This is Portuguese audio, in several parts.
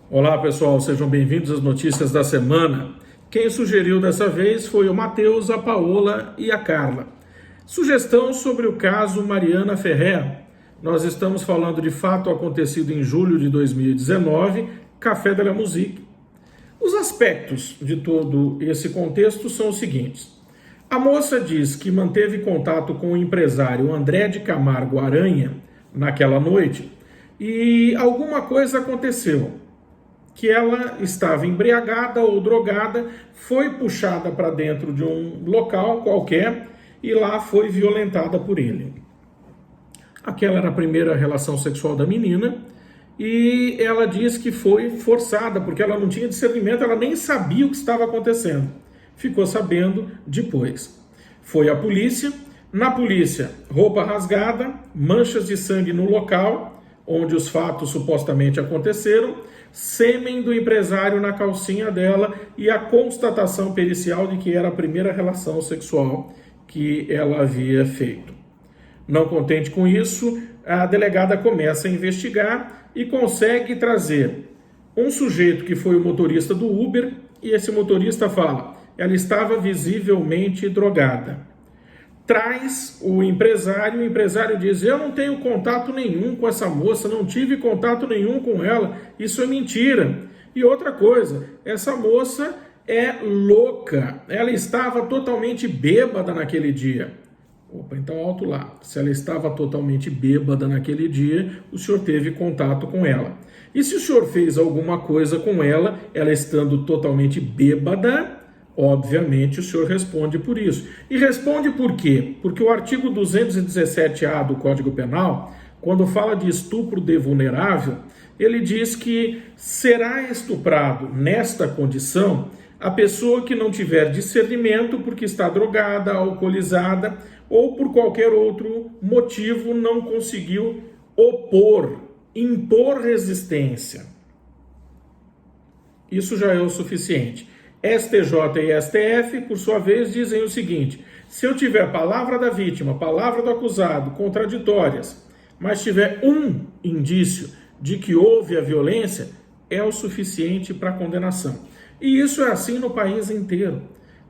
Olá pessoal, sejam bem-vindos às notícias da semana. Quem sugeriu dessa vez foi o Matheus, a Paola e a Carla. Sugestão sobre o caso Mariana Ferrer. Nós estamos falando de fato acontecido em julho de 2019, Café de la Musique. Os aspectos de todo esse contexto são os seguintes. A moça diz que manteve contato com o empresário André de Camargo Aranha naquela noite e alguma coisa aconteceu, que ela estava embriagada ou drogada, foi puxada para dentro de um local qualquer e lá foi violentada por ele. Aquela era a primeira relação sexual da menina e ela diz que foi forçada, porque ela não tinha discernimento, ela nem sabia o que estava acontecendo. Ficou sabendo depois. Foi à polícia. Na polícia, roupa rasgada, manchas de sangue no local onde os fatos supostamente aconteceram, sêmen do empresário na calcinha dela e a constatação pericial de que era a primeira relação sexual que ela havia feito. Não contente com isso, a delegada começa a investigar e consegue trazer um sujeito que foi o motorista do Uber, e esse motorista fala: ela estava visivelmente drogada. Traz o empresário diz: eu não tenho contato nenhum com essa moça, não tive contato nenhum com ela, isso é mentira. E outra coisa, essa moça é louca, ela estava totalmente bêbada naquele dia. Opa, então alto lá. Se ela estava totalmente bêbada naquele dia, o senhor teve contato com ela. E se o senhor fez alguma coisa com ela, ela estando totalmente bêbada, obviamente o senhor responde por isso. E responde por quê? Porque o artigo 217-A do Código Penal, quando fala de estupro de vulnerável, ele diz que será estuprado nesta condição a pessoa que não tiver discernimento porque está drogada, alcoolizada ou por qualquer outro motivo não conseguiu impor resistência. Isso já é o suficiente. STJ e STF, por sua vez, dizem o seguinte: se eu tiver a palavra da vítima, a palavra do acusado, contraditórias, mas tiver um indício de que houve a violência, é o suficiente para condenação. E isso é assim no país inteiro.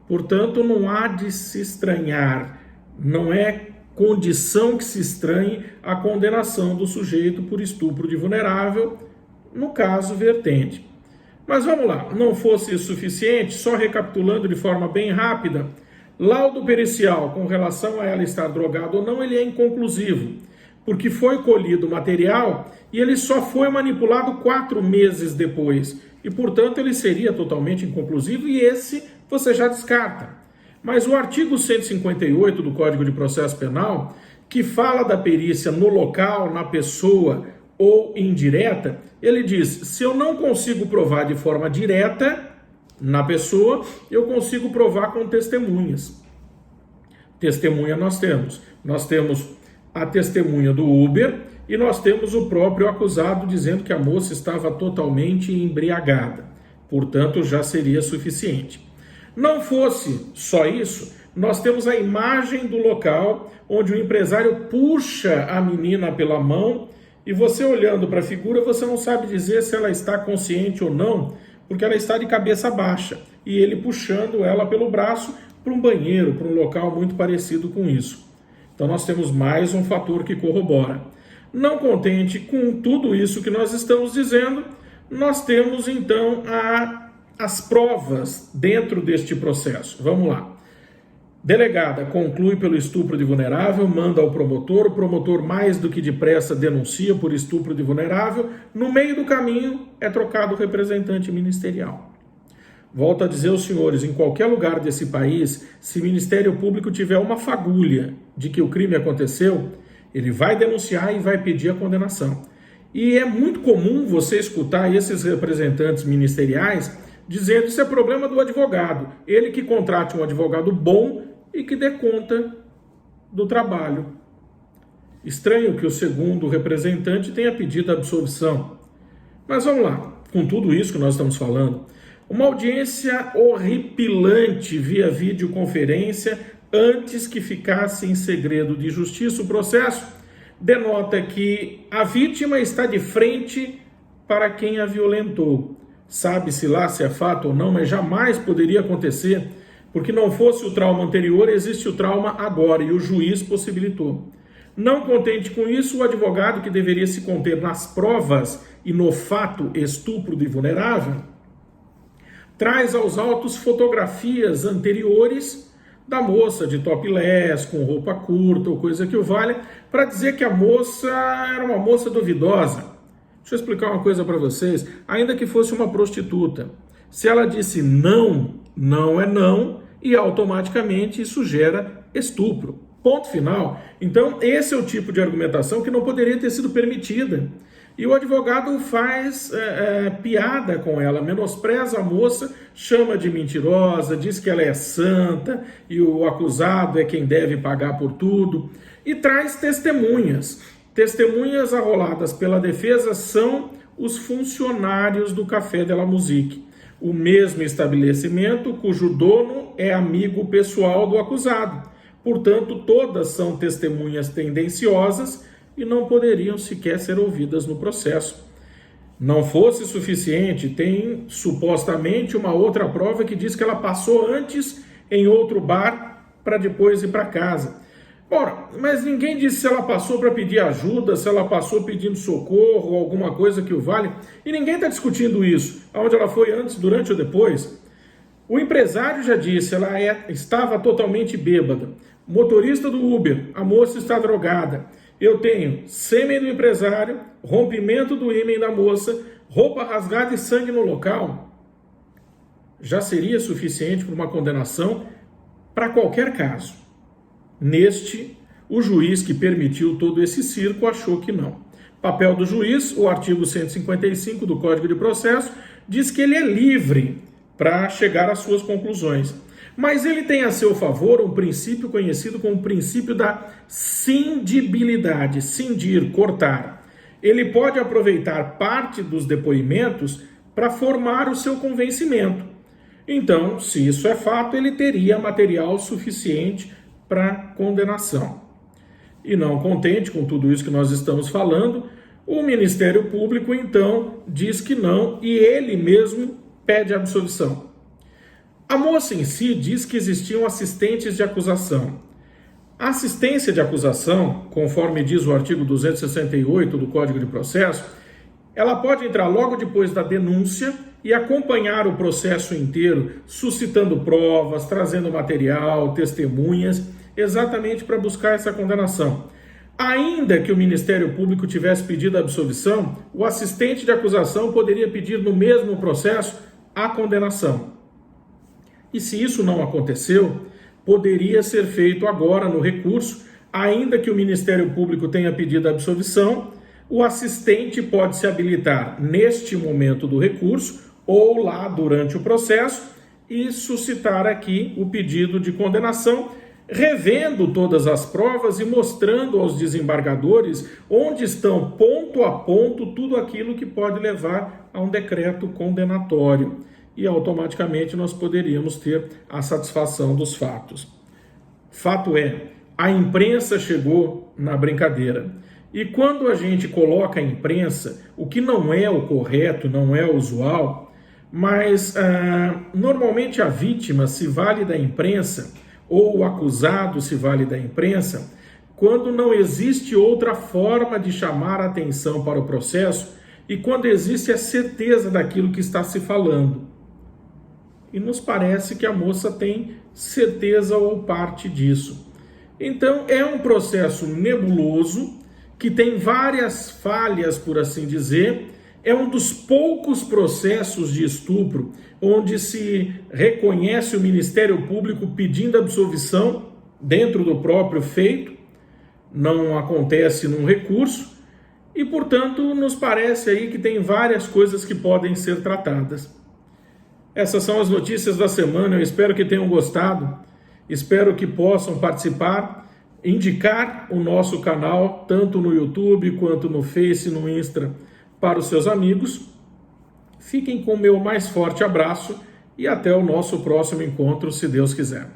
Portanto, não há de se estranhar, não é condição que se estranhe a condenação do sujeito por estupro de vulnerável, no caso vertente. Mas vamos lá, não fosse isso suficiente, só recapitulando de forma bem rápida, laudo pericial com relação a ela estar drogada ou não, ele é inconclusivo, porque foi colhido material e ele só foi manipulado 4 meses depois, e portanto ele seria totalmente inconclusivo e esse você já descarta. Mas o artigo 158 do Código de Processo Penal, que fala da perícia no local, na pessoa ou indireta, ele diz: se eu não consigo provar de forma direta na pessoa, eu consigo provar com testemunhas. Testemunha nós temos a testemunha do Uber e nós temos o próprio acusado dizendo que a moça estava totalmente embriagada. Portanto, já seria suficiente. Não fosse só isso, nós temos a imagem do local onde o empresário puxa a menina pela mão e você olhando para a figura, você não sabe dizer se ela está consciente ou não, porque ela está de cabeça baixa e ele puxando ela pelo braço para um banheiro, para um local muito parecido com isso. Então nós temos mais um fator que corrobora. Não contente com tudo isso que nós estamos dizendo, nós temos então as provas dentro deste processo. Vamos lá. Delegada conclui pelo estupro de vulnerável, manda ao promotor, o promotor mais do que depressa denuncia por estupro de vulnerável, no meio do caminho é trocado o representante ministerial. Volto a dizer aos senhores, em qualquer lugar desse país, se o Ministério Público tiver uma fagulha de que o crime aconteceu, ele vai denunciar e vai pedir a condenação. E é muito comum você escutar esses representantes ministeriais dizendo: isso é problema do advogado, ele que contrate um advogado bom e que dê conta do trabalho. Estranho que o segundo representante tenha pedido absolvição. Mas vamos lá, com tudo isso que nós estamos falando, uma audiência horripilante via videoconferência antes que ficasse em segredo de justiça o processo, denota que a vítima está de frente para quem a violentou. Sabe-se lá se é fato ou não, mas jamais poderia acontecer, porque não fosse o trauma anterior, existe o trauma agora, e o juiz possibilitou. Não contente com isso, o advogado, que deveria se conter nas provas e no fato estupro de vulnerável, traz aos autos fotografias anteriores da moça de topless, com roupa curta ou coisa que o valha, para dizer que a moça era uma moça duvidosa. Deixa eu explicar uma coisa para vocês. Ainda que fosse uma prostituta, se ela disse não, não é não, e automaticamente isso gera estupro. Ponto final. Então, esse é o tipo de argumentação que não poderia ter sido permitida. E o advogado faz piada com ela, menospreza a moça, chama de mentirosa, diz que ela é santa e o acusado é quem deve pagar por tudo. E traz testemunhas. Testemunhas arroladas pela defesa são os funcionários do Café de la Musique, o mesmo estabelecimento cujo dono é amigo pessoal do acusado. Portanto, todas são testemunhas tendenciosas e não poderiam sequer ser ouvidas no processo. Não fosse suficiente, tem supostamente uma outra prova que diz que ela passou antes em outro bar para depois ir para casa. Ora, mas ninguém disse se ela passou para pedir ajuda, se ela passou pedindo socorro ou alguma coisa que o valha. E ninguém está discutindo isso, aonde ela foi antes, durante ou depois. O empresário já disse, ela estava totalmente bêbada. O motorista do Uber, a moça está drogada. Eu tenho sêmen do empresário, rompimento do ímen da moça, roupa rasgada e sangue no local. Já seria suficiente para uma condenação para qualquer caso. Neste, o juiz que permitiu todo esse circo achou que não. Papel do juiz, o artigo 155 do Código de Processo, diz que ele é livre para chegar às suas conclusões. Mas ele tem a seu favor um princípio conhecido como o princípio da cindibilidade, cindir, cortar. Ele pode aproveitar parte dos depoimentos para formar o seu convencimento. Então, se isso é fato, ele teria material suficiente para condenação. E não contente com tudo isso que nós estamos falando, o Ministério Público então diz que não e ele mesmo pede absolvição. A moça em si diz que existiam assistentes de acusação. A assistência de acusação, conforme diz o artigo 268 do Código de Processo, ela pode entrar logo depois da denúncia e acompanhar o processo inteiro, suscitando provas, trazendo material, testemunhas, exatamente para buscar essa condenação. Ainda que o Ministério Público tivesse pedido a absolvição, o assistente de acusação poderia pedir no mesmo processo a condenação. E se isso não aconteceu, poderia ser feito agora no recurso, ainda que o Ministério Público tenha pedido a absolvição, o assistente pode se habilitar neste momento do recurso ou lá durante o processo e suscitar aqui o pedido de condenação, revendo todas as provas e mostrando aos desembargadores onde estão ponto a ponto tudo aquilo que pode levar a um decreto condenatório. E automaticamente nós poderíamos ter a satisfação dos fatos. Fato é, a imprensa chegou na brincadeira. E quando a gente coloca a imprensa, o que não é o correto, não é o usual, mas normalmente a vítima se vale da imprensa, ou o acusado se vale da imprensa, quando não existe outra forma de chamar a atenção para o processo e quando existe a certeza daquilo que está se falando. E nos parece que a moça tem certeza ou parte disso. Então, é um processo nebuloso, que tem várias falhas, por assim dizer. É um dos poucos processos de estupro onde se reconhece o Ministério Público pedindo absolvição dentro do próprio feito. Não acontece num recurso. E, portanto, nos parece aí que tem várias coisas que podem ser tratadas. Essas são as notícias da semana, eu espero que tenham gostado, espero que possam participar, indicar o nosso canal, tanto no YouTube quanto no Face, no Insta, para os seus amigos. Fiquem com o meu mais forte abraço e até o nosso próximo encontro, se Deus quiser.